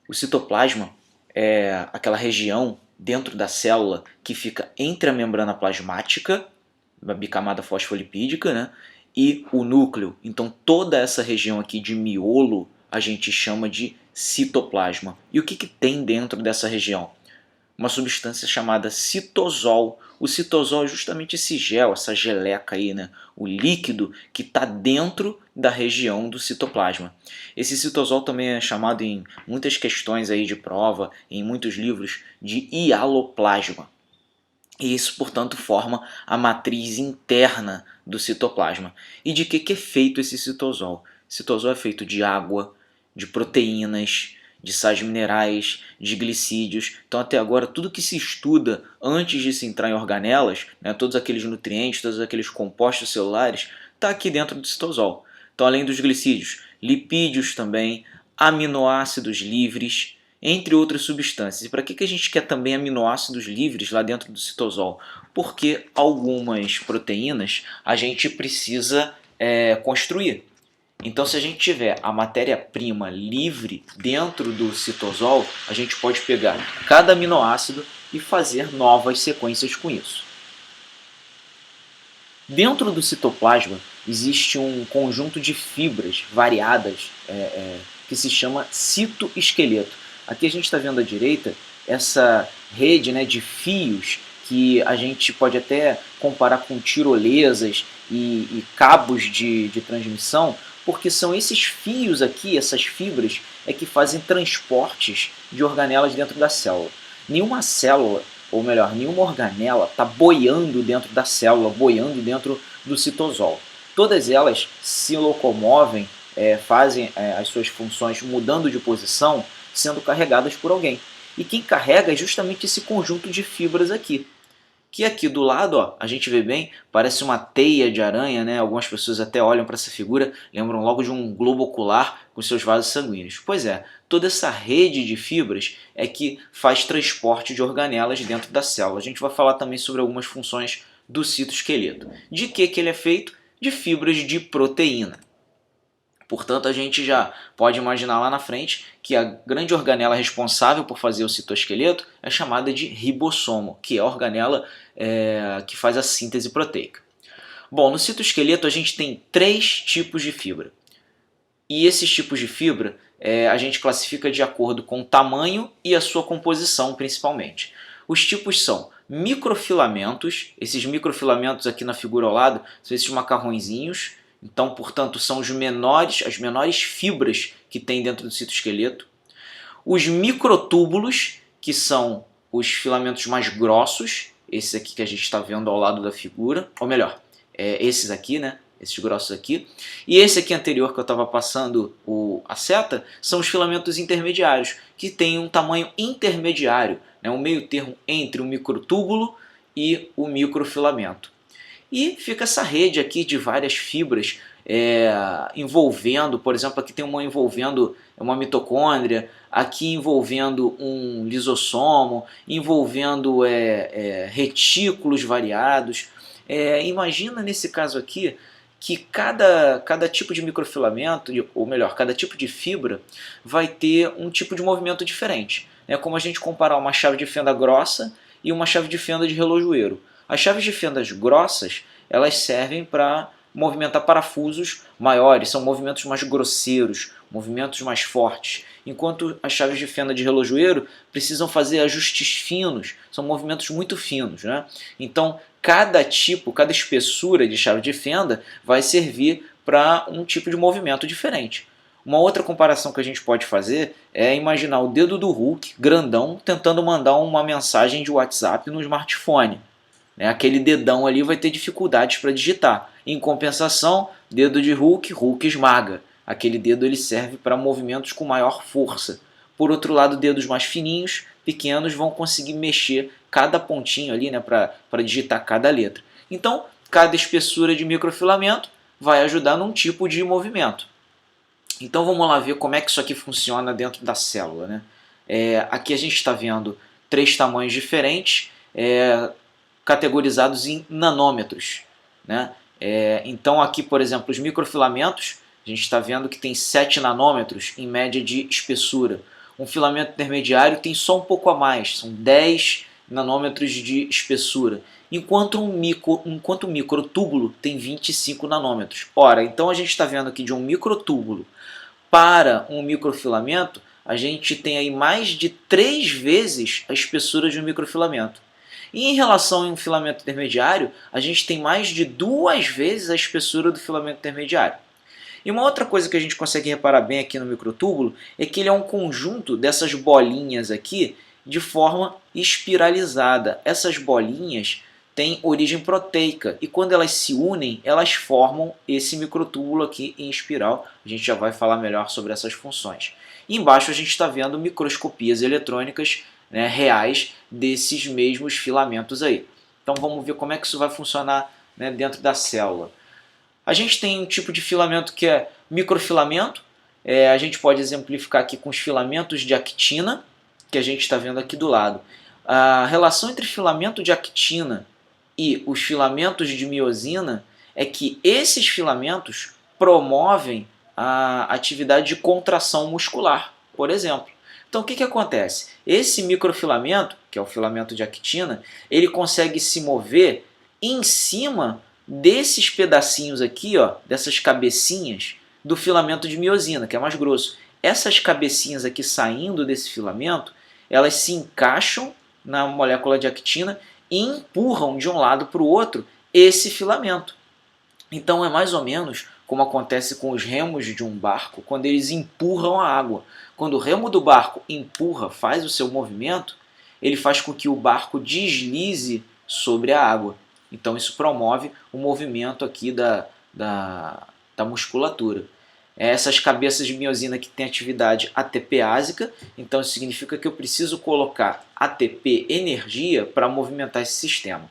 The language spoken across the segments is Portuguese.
O citoplasma é aquela região dentro da célula que fica entre a membrana plasmática, a bicamada fosfolipídica, né, e o núcleo. Então toda essa região aqui de miolo a gente chama de citoplasma. E o que tem dentro dessa região? Uma substância chamada citosol. O citosol é justamente esse gel, essa geleca aí, né? O líquido que está dentro da região do citoplasma. Esse citosol também é chamado em muitas questões aí de prova, em muitos livros, de hialoplasma. E isso, portanto, forma a matriz interna do citoplasma. E de que é feito esse citosol? O citosol é feito de água, de proteínas, de sais minerais, de glicídios. Então, até agora, tudo que se estuda antes de se entrar em organelas, né, todos aqueles nutrientes, todos aqueles compostos celulares, está aqui dentro do citosol. Então, além dos glicídios, lipídios também, aminoácidos livres, entre outras substâncias. E para que a gente quer também aminoácidos livres lá dentro do citosol? Porque algumas proteínas a gente precisa construir. Então, se a gente tiver a matéria-prima livre dentro do citosol, a gente pode pegar cada aminoácido e fazer novas sequências com isso. Dentro do citoplasma existe um conjunto de fibras variadas que se chama citoesqueleto. Aqui a gente está vendo à direita essa rede, né, de fios que a gente pode até comparar com tirolesas e cabos de transmissão, porque são esses fios aqui, essas fibras, que fazem transportes de organelas dentro da célula. Nenhuma célula, ou melhor, nenhuma organela está boiando dentro da célula, boiando dentro do citosol. Todas elas se locomovem, fazem as suas funções mudando de posição, sendo carregadas por alguém. E quem carrega é justamente esse conjunto de fibras aqui. Que aqui do lado, ó, a gente vê bem, parece uma teia de aranha, né? Algumas pessoas até olham para essa figura, lembram logo de um globo ocular com seus vasos sanguíneos. Pois é, toda essa rede de fibras é que faz transporte de organelas dentro da célula. A gente vai falar também sobre algumas funções do citoesqueleto. De que ele é feito? De fibras de proteína. Portanto, a gente já pode imaginar lá na frente que a grande organela responsável por fazer o citoesqueleto é chamada de ribossomo, que é a organela que faz a síntese proteica. Bom, no citoesqueleto a gente tem 3 tipos de fibra. E esses tipos de fibra a gente classifica de acordo com o tamanho e a sua composição, principalmente. Os tipos são microfilamentos, esses microfilamentos aqui na figura ao lado são esses macarrõezinhos. Então, portanto, são as menores fibras que tem dentro do citoesqueleto. Os microtúbulos, que são os filamentos mais grossos, esses aqui que a gente está vendo ao lado da figura, ou melhor, esses aqui, né? Esses grossos aqui. E esse aqui anterior que eu estava passando a seta, são os filamentos intermediários, que têm um tamanho intermediário, né? Um meio termo entre o microtúbulo e o microfilamento. E fica essa rede aqui de várias fibras envolvendo, por exemplo, aqui tem uma envolvendo uma mitocôndria, aqui envolvendo um lisossomo, envolvendo retículos variados. Imagina nesse caso aqui que cada tipo de microfilamento, ou melhor, cada tipo de fibra vai ter um tipo de movimento diferente. É como a gente comparar uma chave de fenda grossa e uma chave de fenda de relojoeiro. As chaves de fendas grossas, elas servem para movimentar parafusos maiores, são movimentos mais grosseiros, movimentos mais fortes, enquanto as chaves de fenda de relojoeiro precisam fazer ajustes finos, são movimentos muito finos, né? Então, cada espessura de chave de fenda vai servir para um tipo de movimento diferente. Uma outra comparação que a gente pode fazer é imaginar o dedo do Hulk, grandão, tentando mandar uma mensagem de WhatsApp no smartphone. Aquele dedão ali vai ter dificuldades para digitar. Em compensação, dedo de Hulk, Hulk esmaga. Aquele dedo ele serve para movimentos com maior força. Por outro lado, dedos mais fininhos, pequenos, vão conseguir mexer cada pontinho ali, né, para digitar cada letra. Então, cada espessura de microfilamento vai ajudar num tipo de movimento. Então vamos lá ver como é que isso aqui funciona dentro da célula, né? Aqui a gente está vendo 3 tamanhos diferentes, categorizados em nanômetros, né? Então aqui, por exemplo, os microfilamentos, a gente está vendo que tem 7 nanômetros em média de espessura. Um filamento intermediário tem só um pouco a mais, são 10 nanômetros de espessura, enquanto um microtúbulo tem 25 nanômetros. Ora, então a gente está vendo aqui de um microtúbulo para um microfilamento, a gente tem aí mais de 3 vezes a espessura de um microfilamento. E em relação a um filamento intermediário, a gente tem mais de 2 vezes a espessura do filamento intermediário. E uma outra coisa que a gente consegue reparar bem aqui no microtúbulo é que ele é um conjunto dessas bolinhas aqui de forma espiralizada. Essas bolinhas têm origem proteica e quando elas se unem, elas formam esse microtúbulo aqui em espiral. A gente já vai falar melhor sobre essas funções. E embaixo a gente está vendo microscopias eletrônicas, né, reais desses mesmos filamentos aí. Então vamos ver como é que isso vai funcionar, né, dentro da célula. A gente tem um tipo de filamento que é microfilamento. A gente pode exemplificar aqui com os filamentos de actina, que a gente está vendo aqui do lado. A relação entre filamento de actina e os filamentos de miosina é que esses filamentos promovem a atividade de contração muscular, por exemplo. Então o que acontece? Esse microfilamento, que é o filamento de actina, ele consegue se mover em cima desses pedacinhos aqui, ó, dessas cabecinhas do filamento de miosina, que é mais grosso. Essas cabecinhas aqui saindo desse filamento, elas se encaixam na molécula de actina e empurram de um lado para o outro esse filamento. Então é mais ou menos como acontece com os remos de um barco quando eles empurram a água. Quando o remo do barco empurra, faz o seu movimento, ele faz com que o barco deslize sobre a água. Então isso promove o movimento aqui da musculatura. Essas cabeças de miosina que têm atividade ATPásica, então isso significa que eu preciso colocar ATP, energia, para movimentar esse sistema.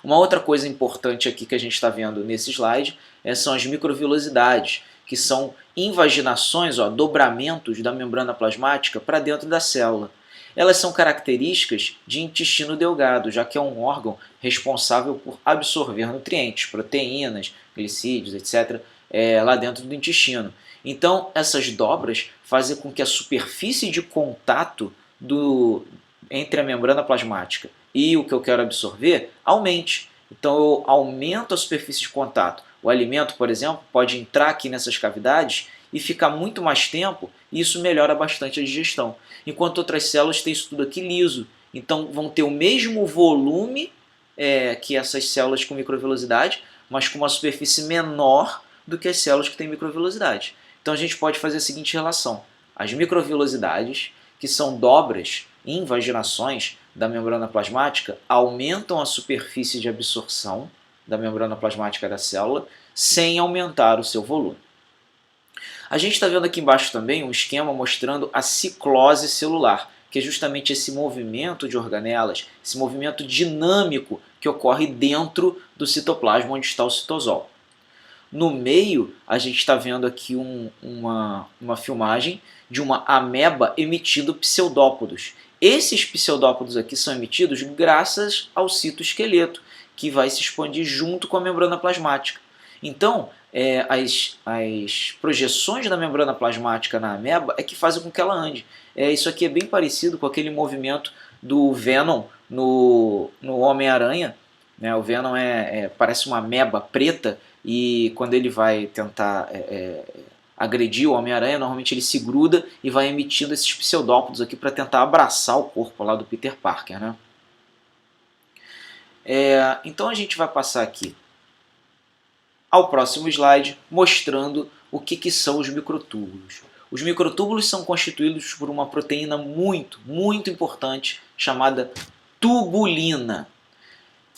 Uma outra coisa importante aqui que a gente está vendo nesse slide são as microvilosidades, que são invaginações, ó, dobramentos da membrana plasmática para dentro da célula. Elas são características de intestino delgado, já que é um órgão responsável por absorver nutrientes, proteínas, glicídios, etc., lá dentro do intestino. Então, essas dobras fazem com que a superfície de contato entre a membrana plasmática e o que eu quero absorver aumente. Então, eu aumento a superfície de contato. O alimento, por exemplo, pode entrar aqui nessas cavidades e ficar muito mais tempo, e isso melhora bastante a digestão. Enquanto outras células têm isso tudo aqui liso. Então vão ter o mesmo volume que essas células com microvelocidade, mas com uma superfície menor do que as células que têm microvelocidade. Então a gente pode fazer a seguinte relação. As microvelocidades, que são dobras, invaginações da membrana plasmática, aumentam a superfície de absorção da membrana plasmática da célula, sem aumentar o seu volume. A gente está vendo aqui embaixo também um esquema mostrando a ciclose celular, que é justamente esse movimento de organelas, esse movimento dinâmico que ocorre dentro do citoplasma onde está o citosol. No meio, a gente está vendo aqui uma filmagem de uma ameba emitindo pseudópodos. Esses pseudópodos aqui são emitidos graças ao citoesqueleto, que vai se expandir junto com a membrana plasmática. Então, as projeções da membrana plasmática na ameba é que fazem com que ela ande. Isso aqui é bem parecido com aquele movimento do Venom no Homem-Aranha. Né? O Venom parece uma ameba preta e quando ele vai tentar agredir o Homem-Aranha, normalmente ele se gruda e vai emitindo esses pseudópodos aqui para tentar abraçar o corpo lá do Peter Parker. Né? Então a gente vai passar aqui ao próximo slide, mostrando o que são os microtúbulos. Os microtúbulos são constituídos por uma proteína muito, muito importante, chamada tubulina.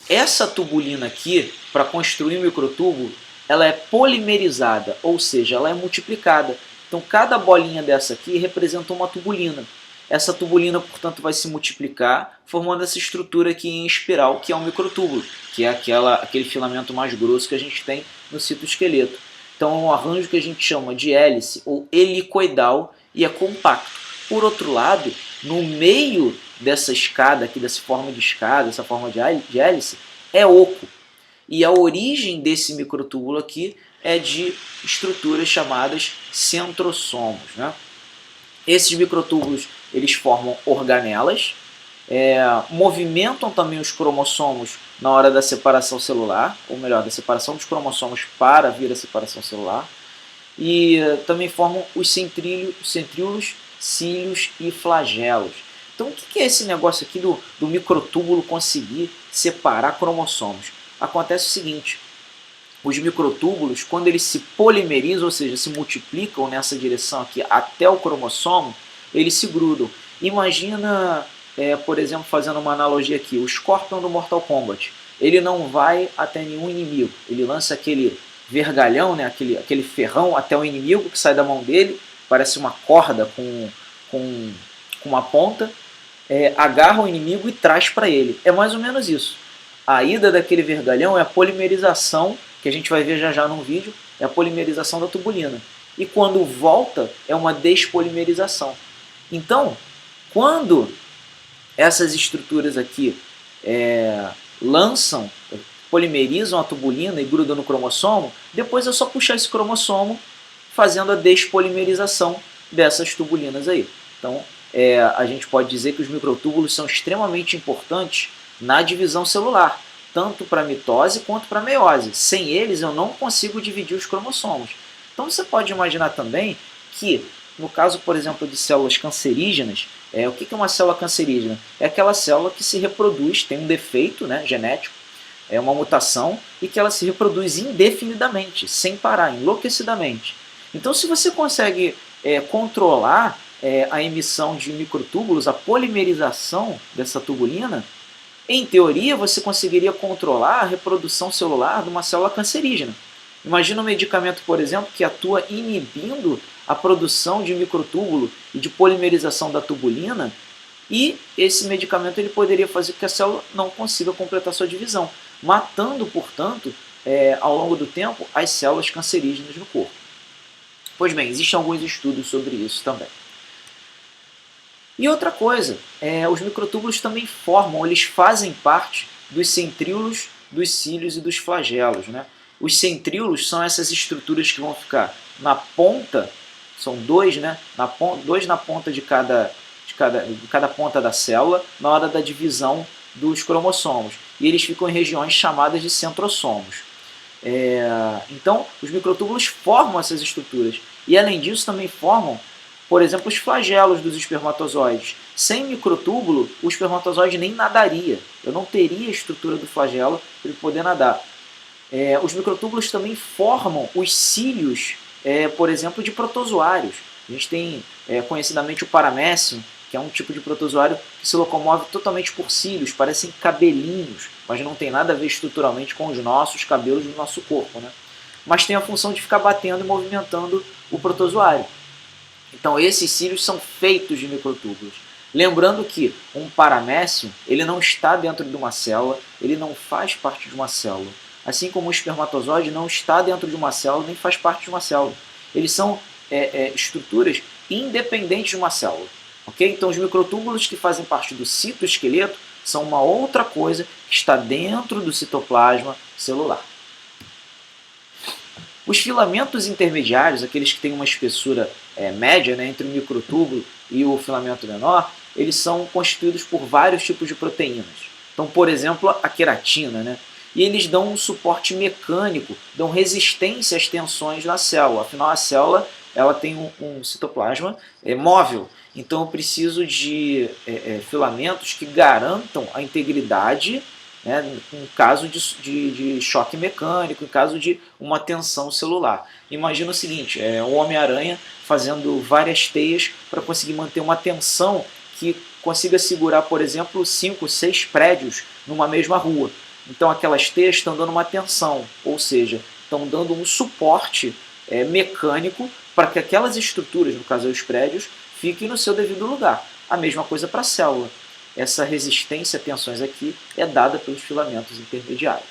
Essa tubulina aqui, para construir um microtúbulo, ela é polimerizada, ou seja, ela é multiplicada. Então, cada bolinha dessa aqui representa uma tubulina. Essa tubulina, portanto, vai se multiplicar, formando essa estrutura aqui em espiral, que é um microtúbulo, que é aquele filamento mais grosso que a gente tem no citoesqueleto. Então é um arranjo que a gente chama de hélice ou helicoidal e é compacto. Por outro lado, no meio dessa escada aqui, dessa forma de escada, essa forma de hélice, é oco. E a origem desse microtúbulo aqui é de estruturas chamadas centrosomos. Né? Esses microtúbulos eles formam organelas, movimentam também os cromossomos na hora da separação celular, ou melhor, da separação dos cromossomos para vir a separação celular, e também formam os centríolos, cílios e flagelos. Então, o que é esse negócio aqui do microtúbulo conseguir separar cromossomos? Acontece o seguinte: os microtúbulos, quando eles se polimerizam, ou seja, se multiplicam nessa direção aqui até o cromossomo, eles se grudam. Imagina, por exemplo, fazendo uma analogia aqui, o Scorpion do Mortal Kombat. Ele não vai até nenhum inimigo, ele lança aquele vergalhão, né, aquele ferrão até o inimigo que sai da mão dele, parece uma corda com uma ponta, agarra o inimigo e traz para ele. É mais ou menos isso. A ida daquele vergalhão é a polimerização, que a gente vai ver já já num vídeo, é a polimerização da tubulina. E quando volta, é uma despolimerização. Então, quando essas estruturas aqui polimerizam a tubulina e grudam no cromossomo, depois é só puxar esse cromossomo fazendo a despolimerização dessas tubulinas aí. Então, a gente pode dizer que os microtúbulos são extremamente importantes na divisão celular, tanto para a mitose quanto para a meiose. Sem eles, eu não consigo dividir os cromossomos. Então, você pode imaginar também que, no caso, por exemplo, de células cancerígenas, o que é uma célula cancerígena? É aquela célula que se reproduz, tem um defeito, né, genético, é uma mutação, e que ela se reproduz indefinidamente, sem parar, enlouquecidamente. Então, se você consegue controlar a emissão de microtúbulos, a polimerização dessa tubulina, em teoria, você conseguiria controlar a reprodução celular de uma célula cancerígena. Imagina um medicamento, por exemplo, que atua inibindo a produção de microtúbulo e de polimerização da tubulina, e esse medicamento ele poderia fazer com que a célula não consiga completar sua divisão, matando, portanto, ao longo do tempo, as células cancerígenas no corpo. Pois bem, existem alguns estudos sobre isso também. E outra coisa, os microtúbulos também formam, eles fazem parte dos centríolos, dos cílios e dos flagelos, né? Os centríolos são essas estruturas que vão ficar na ponta, são dois, né? Dois na ponta de cada ponta da célula, na hora da divisão dos cromossomos. E eles ficam em regiões chamadas de centrosomos. Então, os microtúbulos formam essas estruturas. E, além disso, também formam, por exemplo, os flagelos dos espermatozoides. Sem microtúbulo, o espermatozoide nem nadaria. Eu não teria a estrutura do flagelo para ele poder nadar. Os microtúbulos também formam os cílios, por exemplo, de protozoários. A gente tem conhecidamente o paramécio, que é um tipo de protozoário que se locomove totalmente por cílios, parecem cabelinhos, mas não tem nada a ver estruturalmente com os nossos cabelos do nosso corpo, né? Mas tem a função de ficar batendo e movimentando o protozoário. Então esses cílios são feitos de microtúbulos. Lembrando que um paramécio ele não está dentro de uma célula, ele não faz parte de uma célula. Assim como o espermatozoide não está dentro de uma célula, nem faz parte de uma célula. Eles são estruturas independentes de uma célula. Okay? Então os microtúbulos que fazem parte do citoesqueleto são uma outra coisa que está dentro do citoplasma celular. Os filamentos intermediários, aqueles que têm uma espessura média, né, entre o microtúbulo e o filamento menor, eles são constituídos por vários tipos de proteínas. Então, por exemplo, a queratina, né? E eles dão um suporte mecânico, dão resistência às tensões na célula. Afinal, a célula ela tem um citoplasma móvel. Então, eu preciso de filamentos que garantam a integridade, né, em caso de choque mecânico, em caso de uma tensão celular. Imagina o seguinte, o Homem-Aranha fazendo várias teias para conseguir manter uma tensão que consiga segurar, por exemplo, 5, 6 prédios numa mesma rua. Então aquelas teias estão dando uma tensão, ou seja, estão dando um suporte mecânico para que aquelas estruturas, no caso os prédios, fiquem no seu devido lugar. A mesma coisa para a célula. Essa resistência a tensões aqui é dada pelos filamentos intermediários.